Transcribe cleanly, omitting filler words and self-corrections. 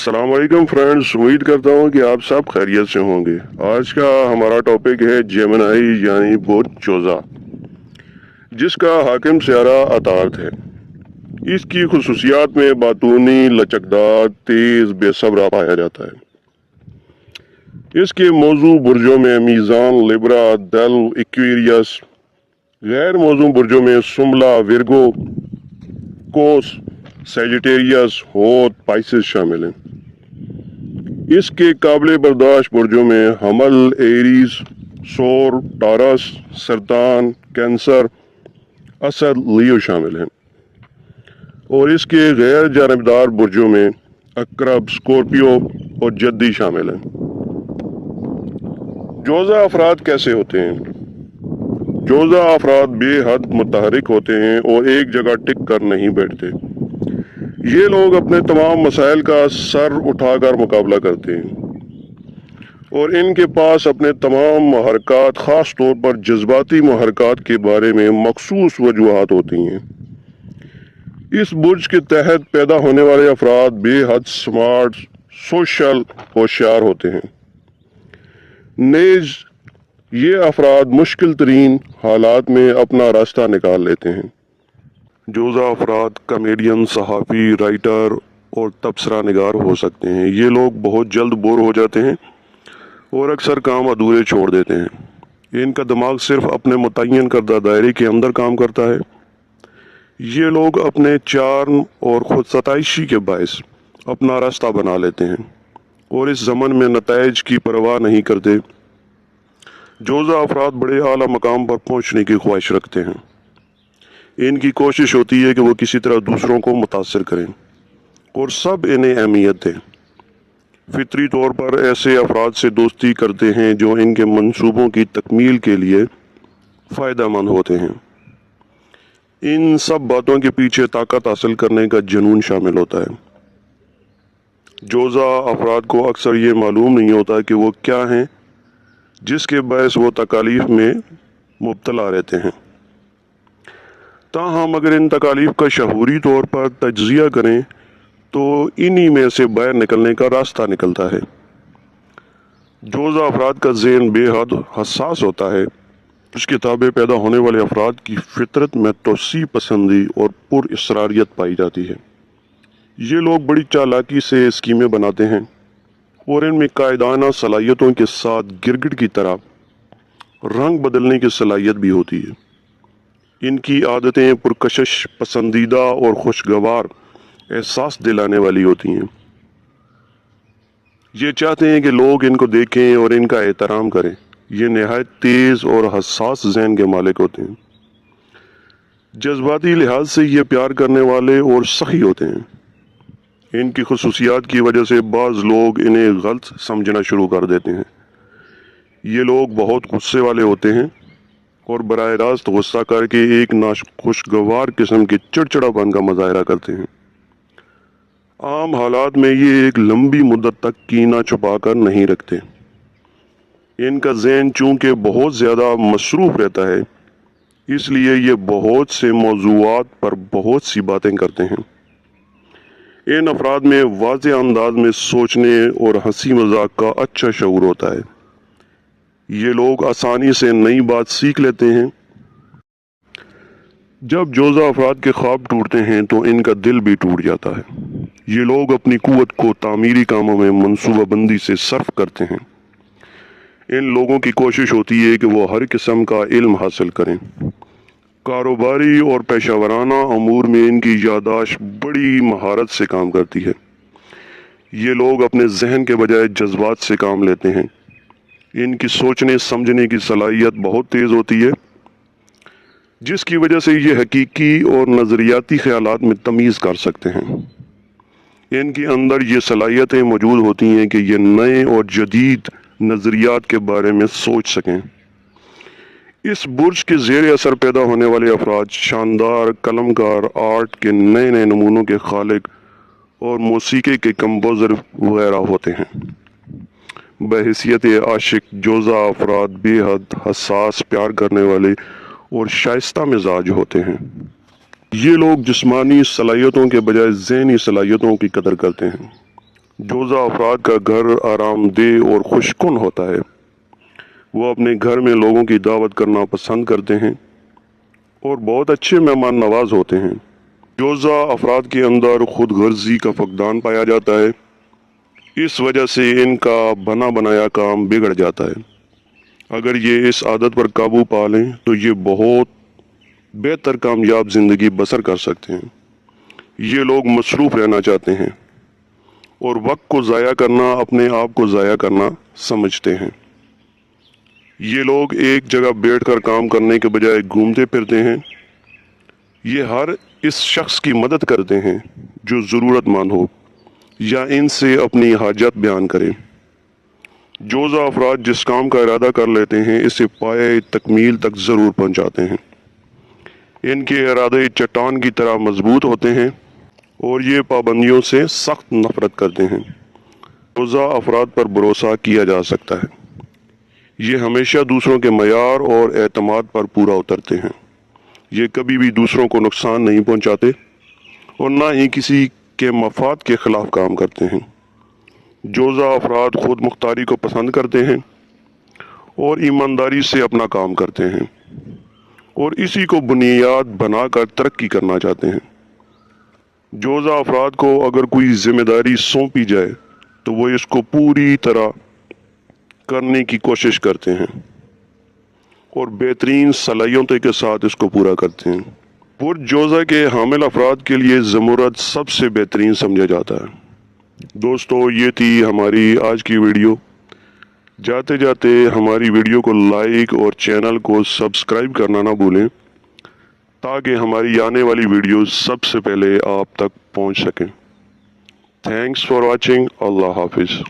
अस्सलाम वालेकुम फ्रेंड्स, उम्मीद करता हूँ कि आप सब खैरियत से होंगे। आज का हमारा टॉपिक है जेमिनी यानी बुर्ज जोज़ा, जिसका हाकिम सियारा अतारत है। इसकी खुसूसियात में बातूनी, लचकदार, तेज, बेसब्रा पाया जाता है। इसके मौजू बुर्जों में मीज़ान, लिब्रा, दल, एक्वेरियस, गैर मौजू बुर्जों में सुमला, विर्गो, कोस, सैजिटेरियस, होत, पाइसेस शामिल हैं। इसके काबिल बर्दाश्त बुर्जों में हमल, एरीज, सौर, टारस, सरतान, कैंसर, असद, लियो शामिल हैं। और इसके गैर जानबदार बुर्जों में अकरब, स्कॉर्पियो और जद्दी शामिल हैं। जोज़ा अफराद कैसे होते हैं? जोज़ा अफराद बेहद मुतहरिक होते हैं और एक जगह टिक कर नहीं बैठते। ये लोग अपने तमाम मसाइल का सर उठाकर मुकाबला करते हैं और इनके पास अपने तमाम महरकात, ख़ास तौर पर जज्बाती महरकात के बारे में मखसूस वजूहात होती हैं। इस बुर्ज के तहत पैदा होने वाले अफराद बेहद स्मार्ट, सोशल, होशियार होते हैं। नेज ये अफराद मुश्किल तरीन हालात में अपना रास्ता निकाल लेते हैं। जोज़ा अफराद कॉमेडियन, सहाफ़ी, राइटर और तबसरा निगार हो सकते हैं। ये लोग बहुत जल्द बोर हो जाते हैं और अक्सर काम अधूरे छोड़ देते हैं। इनका दिमाग सिर्फ अपने मुतय्यन करदा दायरे के अंदर काम करता है। ये लोग अपने चार्म और ख़ुद सताइशी के बायस अपना रास्ता बना लेते हैं और इस ज़मन में नताइज की परवाह नहीं करते। जोज़ा अफराद बड़े आला मकाम पर पहुँचने की ख्वाहिश रखते हैं। इनकी कोशिश होती है कि वो किसी तरह दूसरों को मुतासर करें और सब इन्हें अहमियत दें। फितरी तौर पर ऐसे अफराद से दोस्ती करते हैं जो इनके मंसूबों की तकमील के लिए फ़ायदेमंद होते हैं। इन सब बातों के पीछे ताकत हासिल करने का जुनून शामिल होता है। जोज़ा अफराद को अक्सर ये मालूम नहीं होता कि वो क्या हैं, जिसके बायस वो तकालीफ में मुब्तला रहते हैं। ताहम अगर इन तकालीफ का शहूरी तौर पर तज्ज़िया करें तो इन्हीं में से बाहर निकलने का रास्ता निकलता है। जोज़ा अफराद का ज़हन बेहद हसास होता है। उसके ताबे पैदा होने वाले अफराद की फितरत में तोसी पसंदी और पुरअसरारियत पाई जाती है। ये लोग बड़ी चालाकी से स्कीमें बनाते हैं और इनमें कायदाना सलाहियतों के साथ गिरगिट की तरह रंग बदलने की सलाहियत भी होती है। इनकी आदतें पुरकशिश, पसंदीदा और खुशगवार एहसास दिलाने वाली होती हैं। ये चाहते हैं कि लोग इनको देखें और इनका एहतराम करें। ये नहायत तेज़ और हसास ज़हन के मालिक होते हैं। जज्बाती लिहाज से ये प्यार करने वाले और सखी होते हैं। इनकी खुसूसियात की वजह से बाज़ लोग इन्हें गलत समझना शुरू कर देते हैं। ये लोग बहुत गुस्से वाले होते हैं और बराह रास्त गुस्सा करके एक नाखुशगवार किस्म के चिड़चिड़ापन का मुजाहरा करते हैं। आम हालात में ये एक लंबी मुद्दत तक कीना छुपा कर नहीं रखते। इनका ज़हन चूँकि बहुत ज़्यादा मसरूफ़ रहता है, इसलिए ये बहुत से मौज़ूआत पर बहुत सी बातें करते हैं। इन अफराद में वाज़ेह अंदाज में सोचने और हंसी मजाक का अच्छा शऊर होता है। ये लोग आसानी से नई बात सीख लेते हैं। जब जोज़ा अफराद के ख्वाब टूटते हैं तो इनका दिल भी टूट जाता है। ये लोग अपनी कुव्वत को तामीरी कामों में मनसूबाबंदी से सर्फ करते हैं। इन लोगों की कोशिश होती है कि वो हर किस्म का इल्म हासिल करें। कारोबारी और पेशावराना अमूर में इनकी यादाश्त बड़ी महारत से काम करती है। ये लोग अपने जहन के बजाय जज्बात से काम लेते हैं। इनकी सोचने समझने की सलाहियत बहुत तेज़ होती है, जिसकी वजह से ये हकीकी और नज़रियाती ख्यालात में तमीज़ कर सकते हैं। इनके अंदर ये सलाहियतें मौजूद होती हैं कि ये नए और जदीद नज़रियात के बारे में सोच सकें। इस बुर्ज के ज़ेर असर पैदा होने वाले अफराद शानदार कलमकार, आर्ट के नए नए नमूनों के खालिक और मौसीकी के कंपोज़र वगैरह होते हैं। बहैसियत आशिक जोज़ा अफराद बेहद हसास, प्यार करने वाले और शाइस्ता मिजाज होते हैं। ये लोग जिस्मानी सलाहियतों के बजाय ज़हनी सलाहियतों की कदर करते हैं। जोज़ा अफराद का घर आरामदेह और खुशकुन होता है। वो अपने घर में लोगों की दावत करना पसंद करते हैं और बहुत अच्छे मेहमान नवाज होते हैं। जोज़ा अफराद के अंदर खुद गर्जी का फकदान पाया जाता है। इस वजह से इनका बना बनाया काम बिगड़ जाता है। अगर ये इस आदत पर काबू पा लें तो ये बहुत बेहतर कामयाब ज़िंदगी बसर कर सकते हैं। ये लोग मसरूफ़ रहना चाहते हैं और वक्त को ज़ाया करना अपने आप को ज़ाया करना समझते हैं। ये लोग एक जगह बैठकर काम करने के बजाय घूमते फिरते हैं। ये हर इस शख्स की मदद करते हैं जो ज़रूरतमंद हो या इनसे अपनी हाजत बयान करें। जोज़ा अफराद जिस काम का इरादा कर लेते हैं इसे पाए तकमील तक ज़रूर पहुंचाते हैं। इनके इरादे चट्टान की तरह मजबूत होते हैं और ये पाबंदियों से सख्त नफरत करते हैं। जोज़ा अफराद पर भरोसा किया जा सकता है। ये हमेशा दूसरों के मयार और एतमाद पर पूरा उतरते हैं। ये कभी भी दूसरों को नुकसान नहीं पहुंचाते और ना ही किसी के मफाद के खिलाफ काम करते हैं। जोज़ा अफराद खुद मुख्तारी को पसंद करते हैं और ईमानदारी से अपना काम करते हैं और इसी को बुनियाद बनाकर तरक्की करना चाहते हैं। जोज़ा अफराद को अगर कोई जिम्मेदारी सौंपी जाए तो वो इसको पूरी तरह करने की कोशिश करते हैं और बेहतरीन सलाहियतों के साथ इसको पूरा करते हैं। पुरजोज़ा के हामिल अफराद के लिए ज़मूरत सबसे बेहतरीन समझा जाता है। दोस्तों, ये थी हमारी आज की वीडियो। जाते जाते हमारी वीडियो को लाइक और चैनल को सब्सक्राइब करना ना भूलें ताकि हमारी आने वाली वीडियो सबसे पहले आप तक पहुंच सकें। Thanks for watching. अल्लाह हाफिज़।